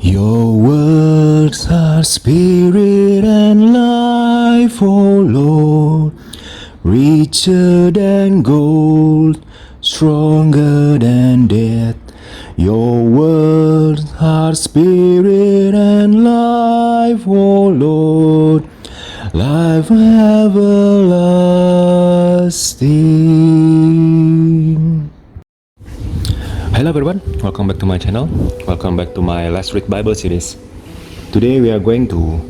Your words are spirit and life, O Lord, richer than gold, stronger than death. Your words are spirit and life, O Lord, life everlasting. Hello everyone, welcome back to my channel. Welcome back to my Let's Read Bible series. Today we are going to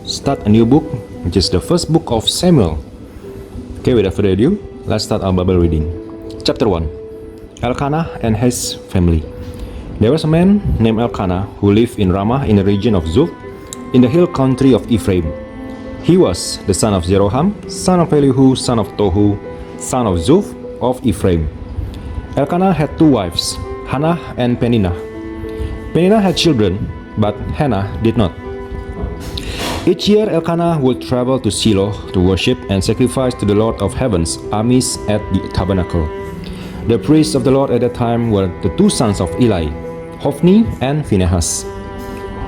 start a new book, which is the first book of Samuel. Okay, without further ado, let's start our Bible reading. Chapter 1. Elkanah and his family. There was a man named Elkanah who lived in Ramah in the region of Zuph, in the hill country of Ephraim. He was the son of Jeroham, son of Elihu, son of Tohu, son of Zuph of Ephraim. Elkanah had two wives, Hannah and Peninnah. Peninnah had children, but Hannah did not. Each year Elkanah would travel to Shiloh to worship and sacrifice to the Lord of Heaven's armies at the tabernacle. The priests of the Lord at that time were the two sons of Eli, Hophni and Phinehas.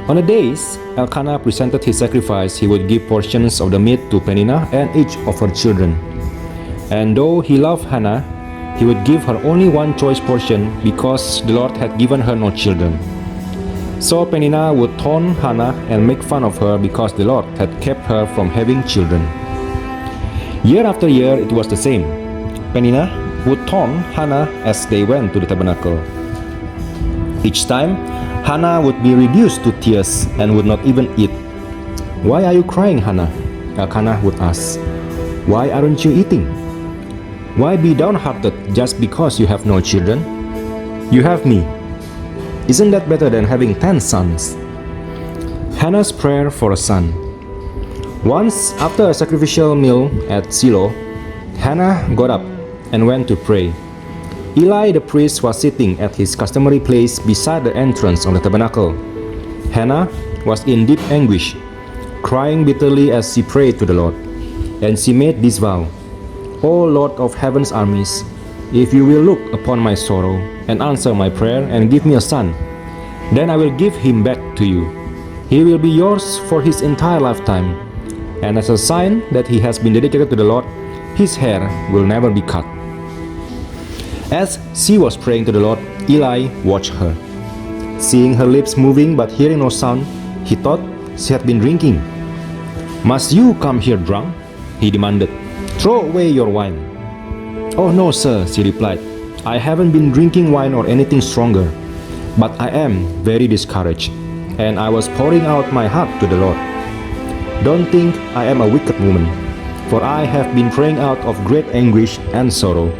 On the days Elkanah presented his sacrifice, he would give portions of the meat to Peninnah and each of her children. And though he loved Hannah, he would give her only one choice portion because the Lord had given her no children. So Peninnah would taunt Hannah and make fun of her because the Lord had kept her from having children. Year after year it was the same. Peninnah would taunt Hannah as they went to the tabernacle. Each time, Hannah would be reduced to tears and would not even eat. "Why are you crying, Hannah?" Elkanah would ask. "Why aren't you eating? Why be downhearted just because you have no children? You have me. Isn't that better than having 10 sons? Hannah's prayer for a son. Once, after a sacrificial meal at Shiloh, Hannah got up and went to pray. Eli the priest was sitting at his customary place beside the entrance of the tabernacle. Hannah was in deep anguish, crying bitterly as she prayed to the Lord. And she made this vow, "O Lord of Heaven's armies, if you will look upon my sorrow and answer my prayer and give me a son, then I will give him back to you. He will be yours for his entire lifetime, and as a sign that he has been dedicated to the Lord, his hair will never be cut." As she was praying to the Lord, Eli watched her. Seeing her lips moving but hearing no sound, he thought she had been drinking. "Must you come here drunk?" he demanded. "Throw away your wine." "Oh no, sir," she replied. "I haven't been drinking wine or anything stronger, but I am very discouraged, and I was pouring out my heart to the Lord. Don't think I am a wicked woman, for I have been praying out of great anguish and sorrow."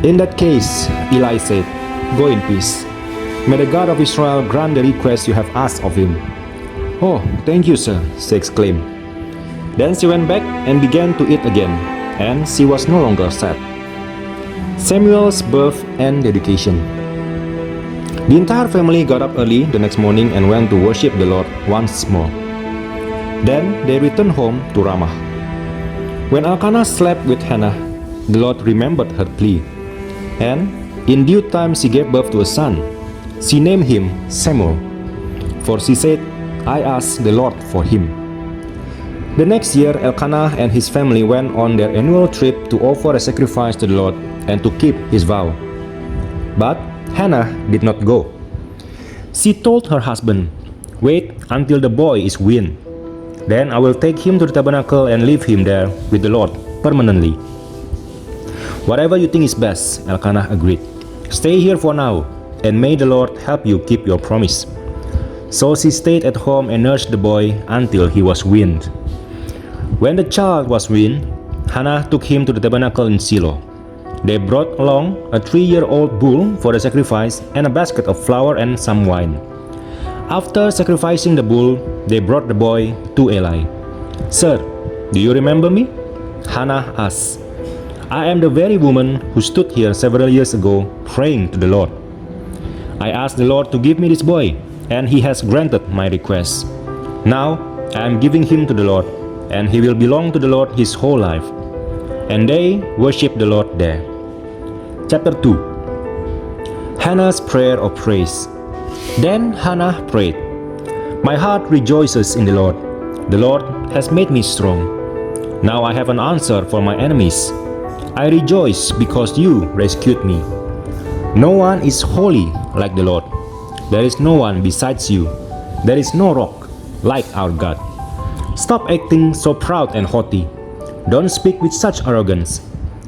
"In that case," Eli said, "go in peace. May the God of Israel grant the request you have asked of him." "Oh, thank you, sir," she exclaimed. Then she went back and began to eat again, and she was no longer sad. Samuel's birth and dedication. The entire family got up early the next morning and went to worship the Lord once more. Then they returned home to Ramah. When Elkanah slept with Hannah, the Lord remembered her plea, and in due time she gave birth to a son. She named him Samuel, for she said, "I asked the Lord for him." The next year, Elkanah and his family went on their annual trip to offer a sacrifice to the Lord and to keep his vow. But Hannah did not go. She told her husband, "Wait until the boy is weaned. Then I will take him to the tabernacle and leave him there with the Lord permanently." "Whatever you think is best," Elkanah agreed. "Stay here for now, and may the Lord help you keep your promise." So she stayed at home and nursed the boy until he was weaned. When the child was weaned, Hannah took him to the tabernacle in Shiloh. They brought along a 3-year-old bull for the sacrifice and a basket of flour and some wine. After sacrificing the bull, they brought the boy to Eli. "Sir, do you remember me?" Hannah asked. "I am the very woman who stood here several years ago praying to the Lord. I asked the Lord to give me this boy, and he has granted my request. Now I am giving him to the Lord, and he will belong to the Lord his whole life." And they worshiped the Lord there. Chapter 2. Hannah's prayer of praise. Then Hannah prayed, My heart rejoices in the Lord. The Lord has made me strong. Now I have an answer for my enemies. I rejoice because you rescued me. No one is holy like the Lord. There is no one besides you. There is no rock like our God. Stop acting so proud and haughty. Don't speak with such arrogance.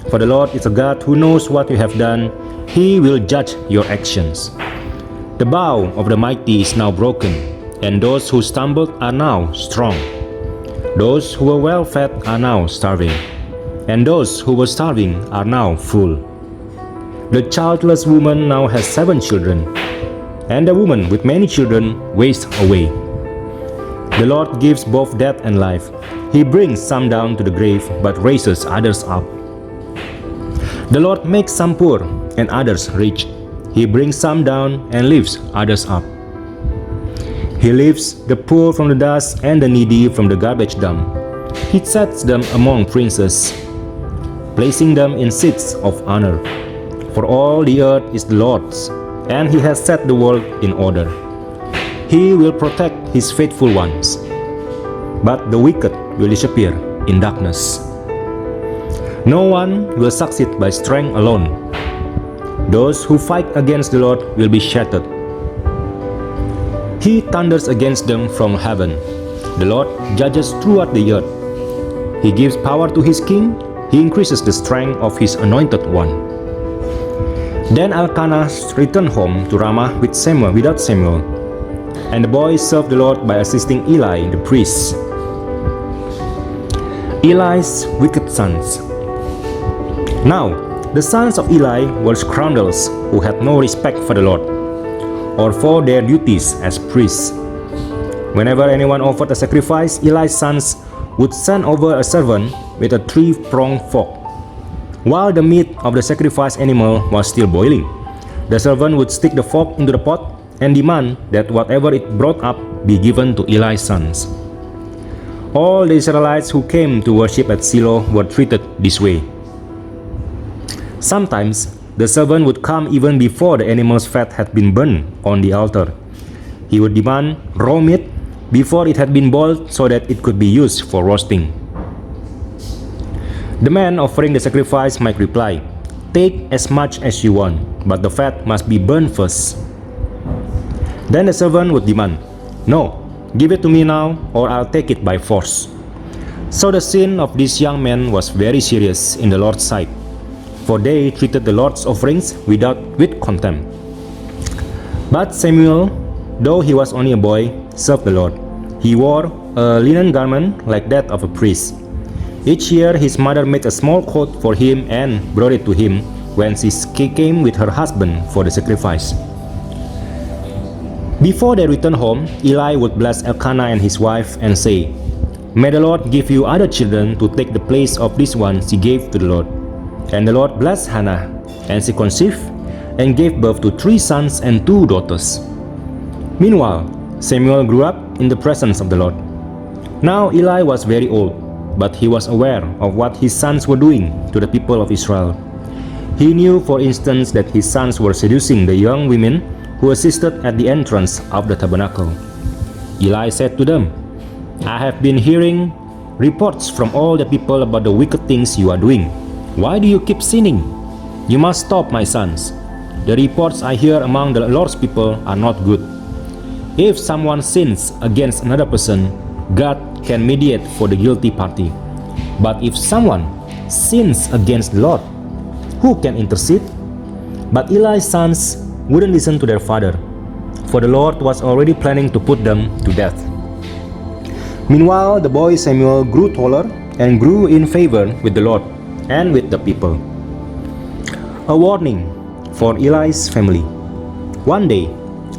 For the Lord is a God who knows what you have done. He will judge your actions. The bow of the mighty is now broken, and those who stumbled are now strong. Those who were well fed are now starving, and those who were starving are now full. The childless woman now has 7 children, and the woman with many children wastes away. The Lord gives both death and life. He brings some down to the grave, but raises others up. The Lord makes some poor and others rich. He brings some down and lifts others up. He lifts the poor from the dust and the needy from the garbage dump. He sets them among princes, placing them in seats of honor. For all the earth is the Lord's, and He has set the world in order. He will protect His faithful ones, but the wicked will disappear in darkness. No one will succeed by strength alone. Those who fight against the Lord will be shattered. He thunders against them from heaven. The Lord judges throughout the earth. He gives power to His king. He increases the strength of His anointed one. Then Elkanah returned home to Ramah without Samuel. And the boy served the Lord by assisting Eli the priest. Eli's wicked sons. Now, the sons of Eli were scoundrels who had no respect for the Lord or for their duties as priests. Whenever anyone offered a sacrifice, Eli's sons would send over a servant with a 3-pronged fork. While the meat of the sacrificed animal was still boiling, the servant would stick the fork into the pot and demand that whatever it brought up be given to Eli's sons. All the Israelites who came to worship at Shiloh were treated this way. Sometimes, the servant would come even before the animal's fat had been burned on the altar. He would demand raw meat before it had been boiled so that it could be used for roasting. The man offering the sacrifice might reply, "Take as much as you want, but the fat must be burned first." Then the servant would demand, "No, give it to me now, or I'll take it by force." So the sin of this young man was very serious in the Lord's sight, for they treated the Lord's offerings with contempt. But Samuel, though he was only a boy, served the Lord. He wore a linen garment like that of a priest. Each year his mother made a small coat for him and brought it to him when she came with her husband for the sacrifice. Before they returned home, Eli would bless Elkanah and his wife and say, "May the Lord give you other children to take the place of this one she gave to the Lord." And the Lord blessed Hannah, and she conceived and gave birth to 3 sons and 2 daughters. Meanwhile, Samuel grew up in the presence of the Lord. Now Eli was very old, but he was aware of what his sons were doing to the people of Israel. He knew, for instance, that his sons were seducing the young women who assisted at the entrance of the tabernacle. Eli said to them, "I have been hearing reports from all the people about the wicked things you are doing. Why do you keep sinning? You must stop, my sons. The reports I hear among the Lord's people are not good. If someone sins against another person, God can mediate for the guilty party. But if someone sins against the Lord, who can intercede?" But Eli's sons wouldn't listen to their father, for the Lord was already planning to put them to death. Meanwhile, the boy Samuel grew taller and grew in favor with the Lord and with the people. A warning for Eli's family. One day,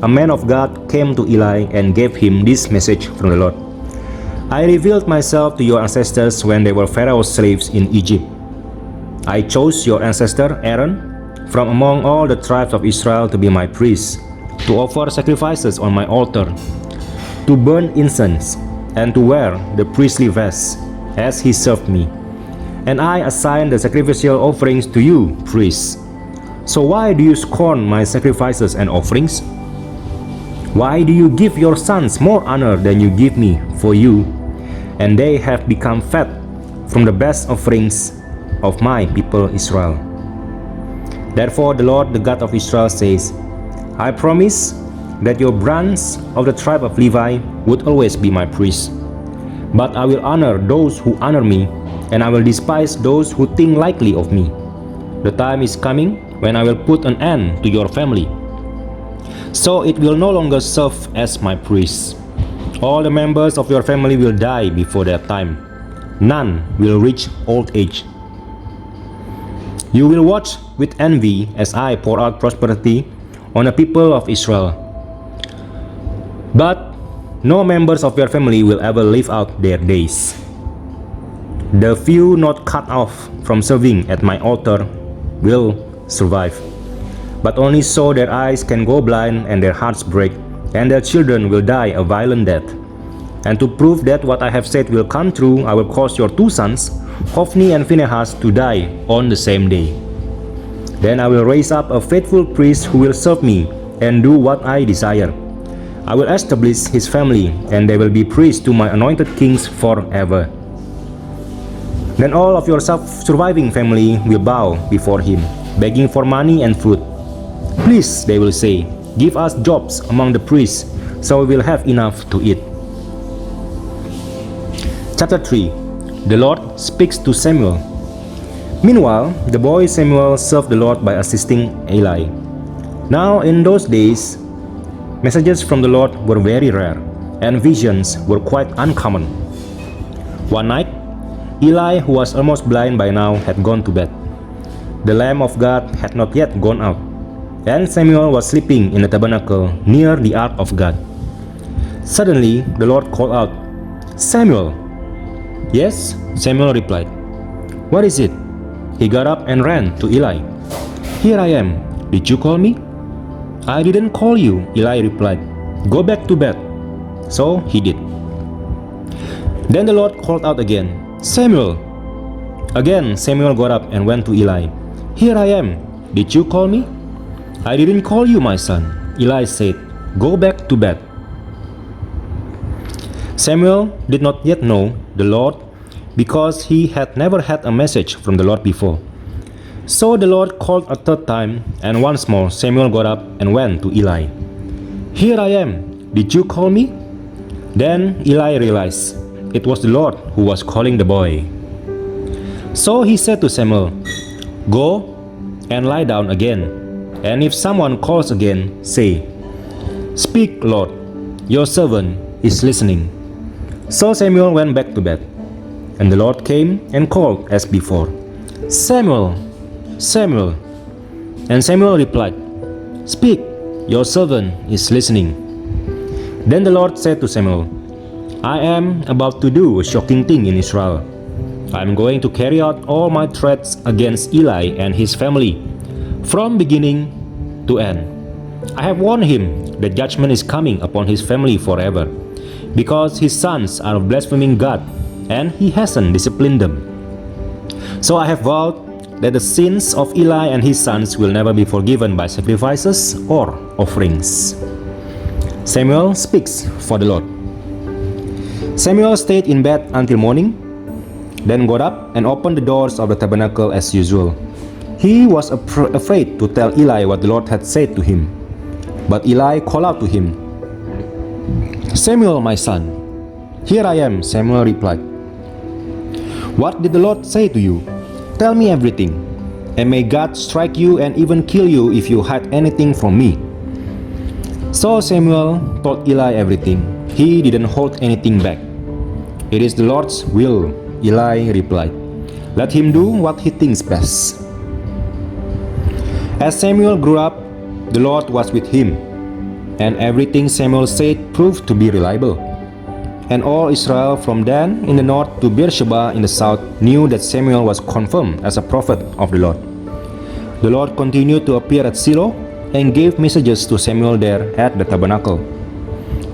a man of God came to Eli and gave him this message from the Lord. "I revealed myself to your ancestors when they were Pharaoh's slaves in Egypt. I chose your ancestor Aaron from among all the tribes of Israel to be my priest, to offer sacrifices on my altar, to burn incense, and to wear the priestly vest as he served me. And I assigned the sacrificial offerings to you, priests. So why do you scorn my sacrifices and offerings? Why do you give your sons more honor than you give me for you? And they have become fat from the best offerings of my people Israel. Therefore the Lord, the God of Israel, says, I promise that your branch of the tribe of Levi would always be my priest. But I will honor those who honor me, and I will despise those who think lightly of me. The time is coming when I will put an end to your family, so it will no longer serve as my priest. All the members of your family will die before their time. None will reach old age. You will watch with envy as I pour out prosperity on the people of Israel. But no members of your family will ever live out their days. The few not cut off from serving at my altar will survive, but only so their eyes can go blind and their hearts break, and their children will die a violent death. And to prove that what I have said will come true, I will cause your two sons, Hophni and Phinehas, to die on the same day. Then I will raise up a faithful priest who will serve me and do what I desire. I will establish his family, and they will be priests to my anointed kings forever. Then all of your surviving family will bow before him, begging for money and food. Please, they will say, give us jobs among the priests, so we will have enough to eat. Chapter 3. The Lord speaks to Samuel. Meanwhile, the boy Samuel served the Lord by assisting Eli. Now in those days, messages from the Lord were very rare, and visions were quite uncommon. One night, Eli, who was almost blind by now, had gone to bed. The Lamb of God had not yet gone out, and Samuel was sleeping in the tabernacle near the ark of God. Suddenly, the Lord called out, Samuel! Yes, Samuel replied. What is it? He got up and ran to Eli. Here I am. Did you call me? I didn't call you, Eli replied. Go back to bed. So he did. Then the Lord called out again, Samuel! Again, Samuel got up and went to Eli. Here I am. Did you call me? I didn't call you, my son. Eli said, Go back to bed. Samuel did not yet know the Lord because he had never had a message from the Lord before. So the Lord called a third time, and once more Samuel got up and went to Eli. Here I am. Did you call me? Then Eli realized it was the Lord who was calling the boy. So he said to Samuel, Go and lie down again, and if someone calls again, say, Speak, Lord, your servant is listening. So Samuel went back to bed, and the Lord came and called as before, Samuel, Samuel. And Samuel replied, Speak, your servant is listening. Then the Lord said to Samuel, I am about to do a shocking thing in Israel. I am going to carry out all my threats against Eli and his family, from beginning to end. I have warned him that judgment is coming upon his family forever, because his sons are blaspheming God, and he hasn't disciplined them. So I have vowed that the sins of Eli and his sons will never be forgiven by sacrifices or offerings. Samuel speaks for the Lord. Samuel stayed in bed until morning, then got up and opened the doors of the tabernacle as usual. He was afraid to tell Eli what the Lord had said to him. But Eli called out to him, Samuel, my son. Here I am, Samuel replied. What did the Lord say to you? Tell me everything, and may God strike you and even kill you if you hide anything from me. So Samuel told Eli everything. He didn't hold anything back. It is the Lord's will, Eli replied. Let him do what he thinks best. As Samuel grew up, the Lord was with him, and everything Samuel said proved to be reliable. And all Israel from Dan in the north to Beersheba in the south knew that Samuel was confirmed as a prophet of the Lord. The Lord continued to appear at Shiloh and gave messages to Samuel there at the tabernacle.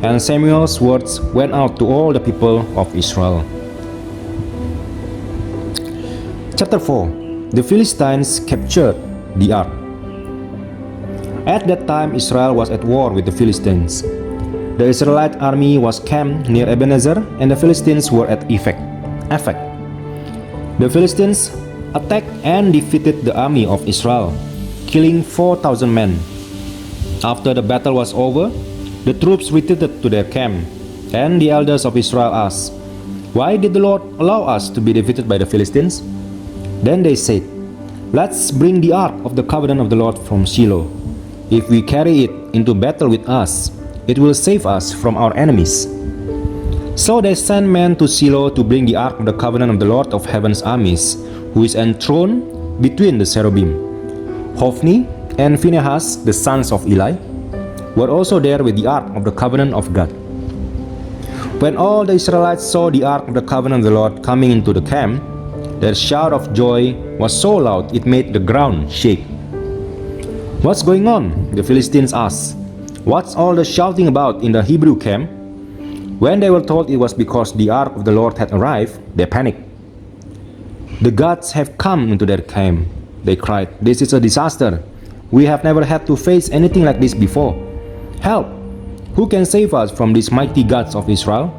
And Samuel's words went out to all the people of Israel. Chapter 4. The Philistines captured the ark. At that time Israel was at war with the Philistines. the Israelite army was camped near Ebenezer, and the Philistines were at Aphek. The Philistines attacked and defeated the army of Israel, killing 4,000 men. After the battle was over, the troops retreated to their camp, and the elders of Israel asked, "Why did the Lord allow us to be defeated by the Philistines?" Then they said, "Let's bring the ark of the covenant of the Lord from Shiloh. If we carry it into battle with us, it will save us from our enemies." So they sent men to Shiloh to bring the ark of the covenant of the Lord of heaven's armies, who is enthroned between the cherubim. Hophni and Phinehas, the sons of Eli, were also there with the ark of the covenant of God. When all the Israelites saw the ark of the covenant of the Lord coming into the camp, their shout of joy was so loud it made the ground shake. "What's going on?" the Philistines asked. "What's all the shouting about in the Hebrew camp?" When they were told it was because the ark of the Lord had arrived, they panicked. "The gods have come into their camp," they cried. "This is a disaster. We have never had to face anything like this before. Help! Who can save us from these mighty gods of Israel?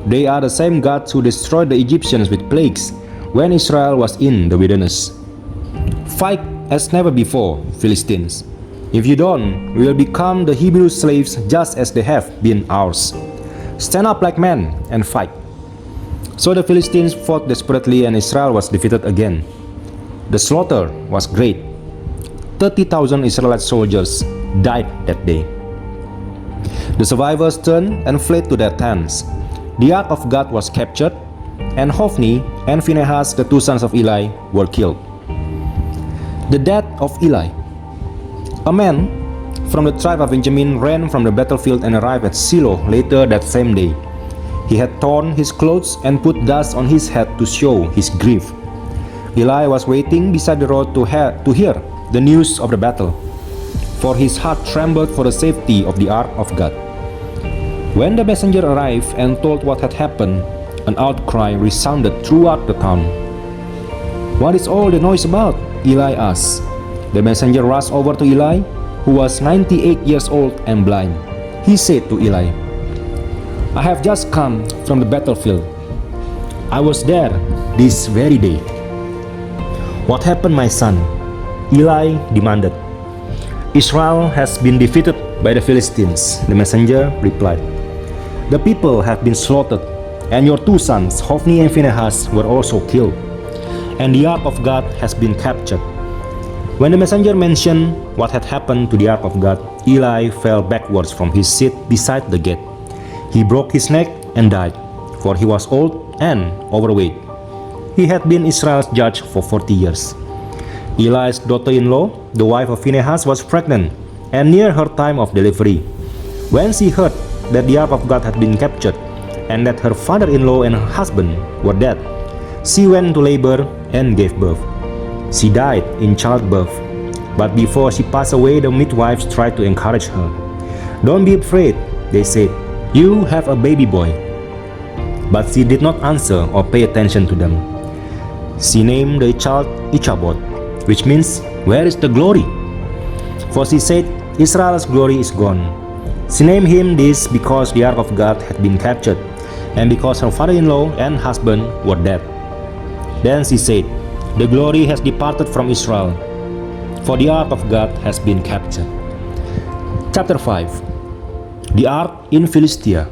They are the same gods who destroyed the Egyptians with plagues when Israel was in the wilderness. Fight as never before, Philistines. If you don't, we will become the Hebrew slaves just as they have been ours. Stand up like men and fight." So the Philistines fought desperately, and Israel was defeated again. The slaughter was great. 30,000 Israelite soldiers died that day. The survivors turned and fled to their tents. The ark of God was captured, and Hophni and Phinehas, the two sons of Eli, were killed. The death of Eli. A man from the tribe of Benjamin ran from the battlefield and arrived at Shiloh later that same day. He had torn his clothes and put dust on his head to show his grief. Eli was waiting beside the road to hear the news of the battle, for his heart trembled for the safety of the ark of God. When the messenger arrived and told what had happened, an outcry resounded throughout the town. "What is all the noise about?" Eli asked. The messenger rushed over to Eli, who was 98 years old and blind. He said to Eli, "I have just come from the battlefield. I was there this very day." "What happened, my son?" Eli demanded. "Israel has been defeated by the Philistines," the messenger replied. "The people have been slaughtered, and your two sons, Hophni and Phinehas, were also killed, and the ark of God has been captured." When the messenger mentioned what had happened to the ark of God, Eli fell backwards from his seat beside the gate. He broke his neck and died, for he was old and overweight. He had been Israel's judge for 40 years. Eli's daughter-in-law, the wife of Phinehas, was pregnant and near her time of delivery. When she heard that the ark of God had been captured and that her father-in-law and her husband were dead, she went to labor and gave birth. She died in childbirth, but before she passed away, the midwives tried to encourage her. "Don't be afraid," they said. "You have a baby boy." But she did not answer or pay attention to them. She named the child Ichabod, which means, "Where is the glory?" For she said, "Israel's glory is gone." She named him this because the ark of God had been captured, and because her father-in-law and husband were dead. Then she said, "The glory has departed from Israel, for the ark of God has been captured." Chapter 5. The ark in Philistia.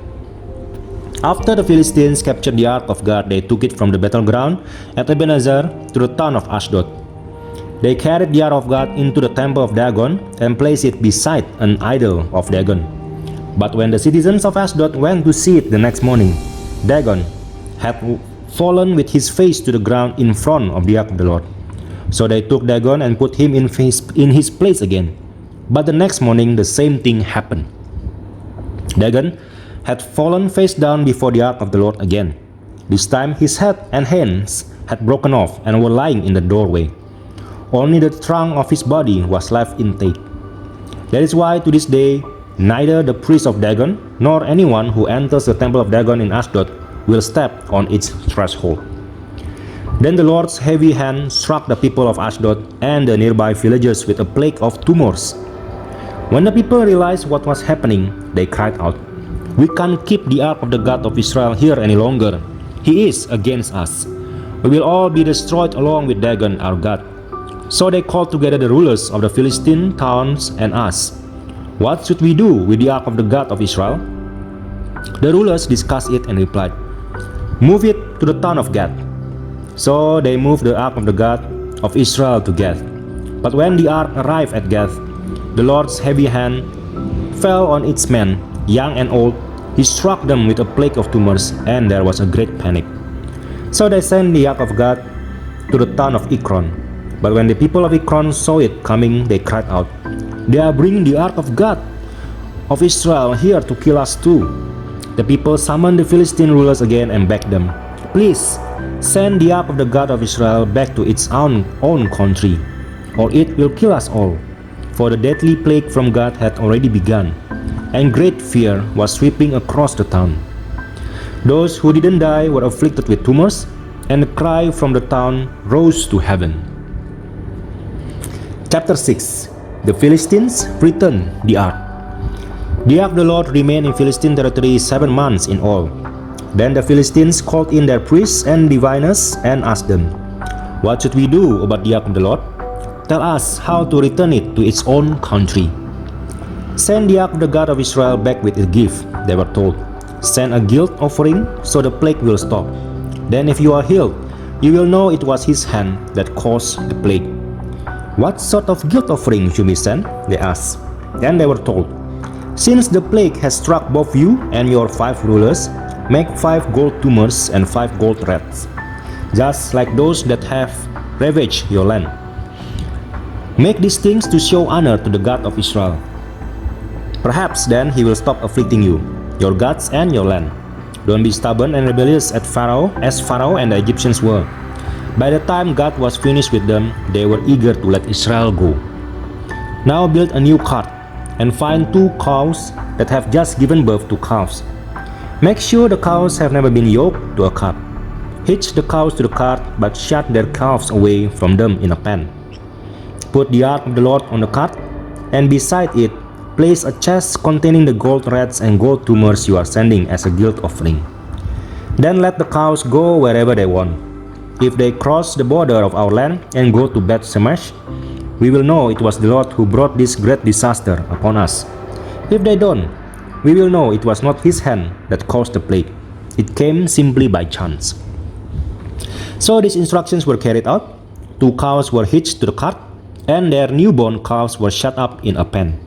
After the Philistines captured the ark of God, they took it from the battleground at Ebenezer to the town of Ashdod. They carried the ark of God into the temple of Dagon and placed it beside an idol of Dagon. But when the citizens of Ashdod went to see it the next morning, Dagon had fallen with his face to the ground in front of the ark of the Lord. So they took Dagon and put him in his place again. But the next morning the same thing happened. Dagon had fallen face down before the ark of the Lord again. This time his head and hands had broken off and were lying in the doorway. Only the trunk of his body was left intact. That is why to this day neither the priest of Dagon nor anyone who enters the temple of Dagon in Ashdod will step on its threshold. Then the Lord's heavy hand struck the people of Ashdod and the nearby villages with a plague of tumors. When the people realized what was happening, they cried out, We can't keep the ark of the God of Israel here any longer. He is against us. We will all be destroyed along with Dagon our God." So they called together the rulers of the Philistine towns and asked, "What should we do with the ark of the God of Israel?" The rulers discussed it and replied, "Move it to the town of Gath." So they moved the ark of the God of Israel to Gath. But when the ark arrived at Gath, the Lord's heavy hand fell on its men, young and old. He struck them with a plague of tumors, and there was a great panic. So they sent the ark of God to the town of Ekron. But when the people of Ekron saw it coming, they cried out, "They are bringing the ark of God of Israel here to kill us too." The people summoned the Philistine rulers again and begged them, "Please send the ark of the God of Israel back to its own country, or it will kill us all." For the deadly plague from God had already begun, and great fear was sweeping across the town. Those who didn't die were afflicted with tumors, and the cry from the town rose to heaven. Chapter 6. The Philistines return the ark. The ark of the Lord remained in Philistine territory 7 months in all. Then the Philistines called in their priests and diviners and asked them, "What should we do about the ark of the Lord? Tell us how to return it to its own country." "Send the ark of the God of Israel back with a gift," they were told. "Send a guilt offering so the plague will stop. Then if you are healed, you will know it was his hand that caused the plague." "What sort of guilt offering should we send?" they asked. Then they were told, "Since the plague has struck both you and your 5 rulers, make 5 gold tumors and 5 gold rats, just like those that have ravaged your land. Make these things to show honor to the God of Israel. Perhaps then he will stop afflicting you, your gods and your land. Don't be stubborn and rebellious as Pharaoh and the Egyptians were. By the time God was finished with them, they were eager to let Israel go. Now build a new cart and find 2 cows that have just given birth to calves. Make sure the cows have never been yoked to a cart. Hitch the cows to the cart, but shut their calves away from them in a pen. Put the ark of the Lord on the cart, and beside it, place a chest containing the gold rats and gold tumors you are sending as a guilt offering. Then let the cows go wherever they want. If they cross the border of our land and go to Beth Shemesh, we will know it was the Lord who brought this great disaster upon us. If they don't, we will know it was not his hand that caused the plague. It came simply by chance." So these instructions were carried out. 2 cows were hitched to the cart, and their newborn calves were shut up in a pen.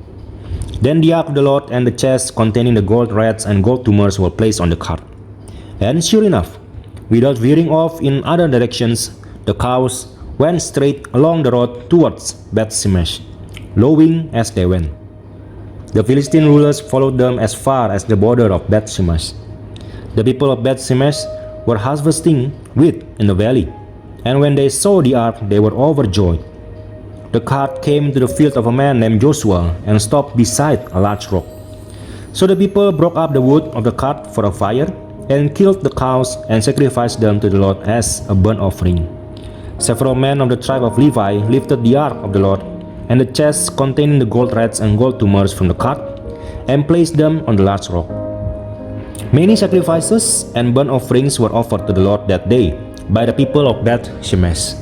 Then the ark of the Lord and the chest containing the gold rats and gold tumors were placed on the cart. And sure enough, without veering off in other directions, the cows went straight along the road towards Beth Shemesh, lowing as they went. The Philistine rulers followed them as far as the border of Beth Shemesh. The people of Beth Shemesh were harvesting wheat in the valley, and when they saw the ark, they were overjoyed. The cart came to the field of a man named Joshua and stopped beside a large rock. So the people broke up the wood of the cart for a fire and killed the cows and sacrificed them to the Lord as a burnt offering. Several men of the tribe of Levi lifted the ark of the Lord and the chest containing the gold rats and gold tumors from the cart and placed them on the large rock. Many sacrifices and burnt offerings were offered to the Lord that day by the people of Beth Shemesh.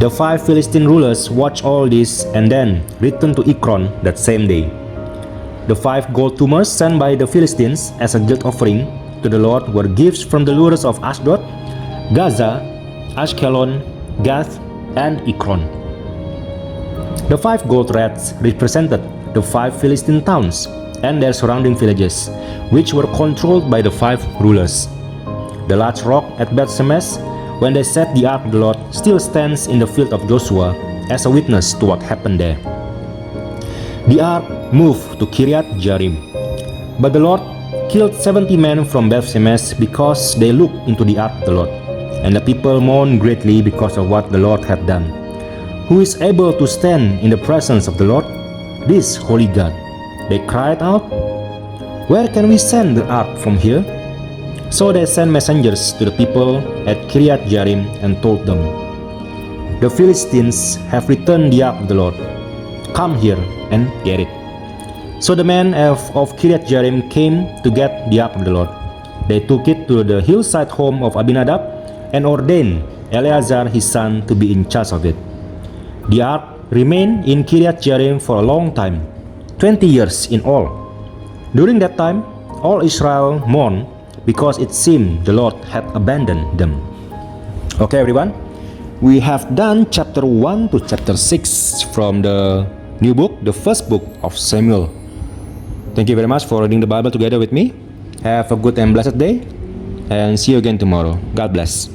The 5 Philistine rulers watched all this and then returned to Ekron that same day. The 5 gold tumors sent by the Philistines as a guilt offering to the Lord were gifts from the rulers of Ashdod, Gaza, Ashkelon, Gath, and Ekron. The 5 gold rats represented the 5 Philistine towns and their surrounding villages, which were controlled by the 5 rulers. The large rock at Beth Shemesh, when they set the ark of the Lord, still stands in the field of Joshua as a witness to what happened there. The ark moved to Kiriath Jearim, but the Lord killed 70 men from Beth Shemesh because they looked into the ark of the Lord, and the people mourned greatly because of what the Lord had done. Who is able to stand in the presence of the Lord, this holy God? They cried out, "Where can we send the ark from here?" So they sent messengers to the people at Kiriath Jearim and told them, "The Philistines have returned the ark of the Lord. Come here and get it." So the men of Kiriath Jearim came to get the ark of the Lord. They took it to the hillside home of Abinadab and ordained Eleazar his son to be in charge of it. The ark remained in Kiriath Jearim for a long time, 20 years in all. During that time, all Israel mourned because it seemed the Lord had abandoned them. Okay, everyone, we have done chapter 1 to chapter 6 from the new book, the first book of Samuel. Thank you very much for reading the Bible together with me. Have a good and blessed day, and see you again tomorrow. God bless.